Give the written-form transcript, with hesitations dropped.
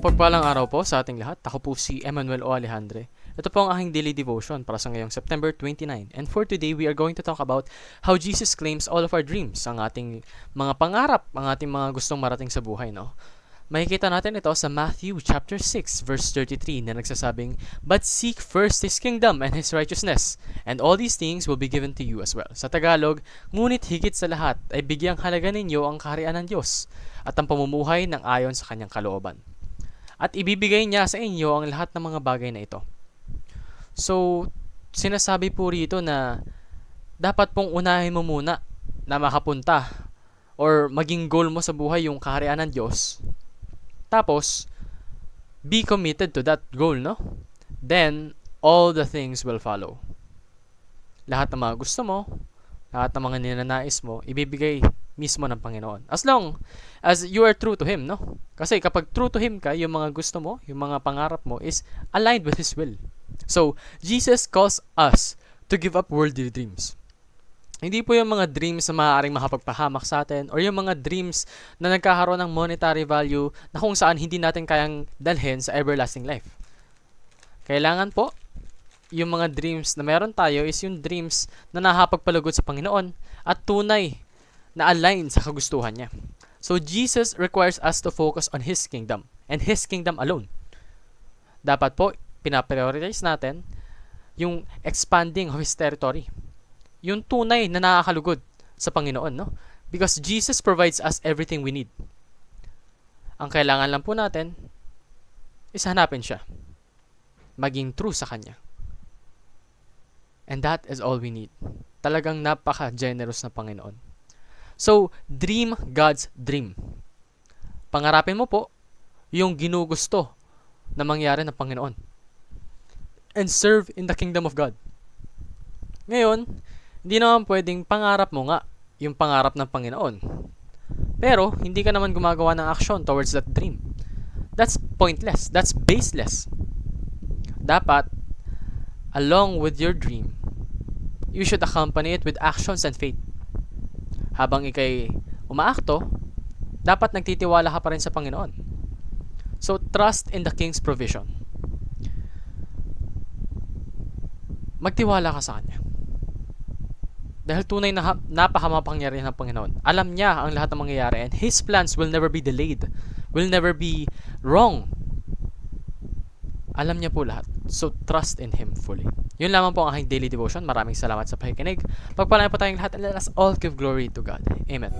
Mapagpalang araw po sa ating lahat. Ako po si Emmanuel O. Alejandre. Ito po ang aking daily devotion para sa ngayong September 29. And for today, we are going to talk about how Jesus claims all of our dreams, ang ating mga pangarap, ang ating mga gustong marating sa buhay, no? Makikita natin ito sa Matthew chapter 6 verse 33 na nagsasabing, "But seek first His kingdom and His righteousness, and all these things will be given to you as well." Sa Tagalog, ngunit higit sa lahat ay bigyang halaga ninyo ang kaharian ng Diyos at ang pamumuhay ng ayon sa kanyang kalooban. At ibibigay niya sa inyo ang lahat ng mga bagay na ito. So, sinasabi po rito na dapat pong unahin mo muna na makapunta or maging goal mo sa buhay yung kaharian ng Diyos. Tapos, be committed to that goal, no? Then, all the things will follow. Lahat ng mga gusto mo, lahat ng mga ninanais mo, ibibigay mismo ng Panginoon. As long as you are true to Him, no? Kasi kapag true to Him ka, yung mga gusto mo, yung mga pangarap mo is aligned with His will. So, Jesus calls us to give up worldly dreams. Hindi po yung mga dreams na maaaring makapagpahamak sa atin or yung mga dreams na nagkakaroon ng monetary value na kung saan hindi natin kayang dalhin sa everlasting life. Kailangan po, yung mga dreams na meron tayo is yung dreams na nakapagpalugod sa Panginoon at tunay na align sa kagustuhan niya. So, Jesus requires us to focus on His kingdom and His kingdom alone. Dapat po, pinaprioritize natin yung expanding of His territory. Yung tunay na nakakalugod sa Panginoon, no? Because Jesus provides us everything we need. Ang kailangan lang po natin is hanapin siya. Maging true sa Kanya. And that is all we need. Talagang napaka-generous na Panginoon. So, dream God's dream. Pangarapin mo po yung ginugusto na mangyari ng Panginoon. And serve in the kingdom of God. Ngayon, hindi naman pwedeng pangarap mo nga yung pangarap ng Panginoon. Pero, hindi ka naman gumagawa ng action towards that dream. That's pointless. That's baseless. Dapat, along with your dream, you should accompany it with actions and faith. Habang ikay umaakto, dapat nagtitiwala ka pa rin sa Panginoon. So, trust in the King's provision. Magtiwala ka sa Kanya. Dahil tunay na napakamapangyarihan ng Panginoon. Alam niya ang lahat ng mangyayari and His plans will never be delayed. Will never be wrong. Alam niya po lahat. So, trust in Him fully. Yun lamang po ang aking daily devotion. Maraming salamat sa pakikinig. Pagpalain po tayong lahat and let us all give glory to God. Amen.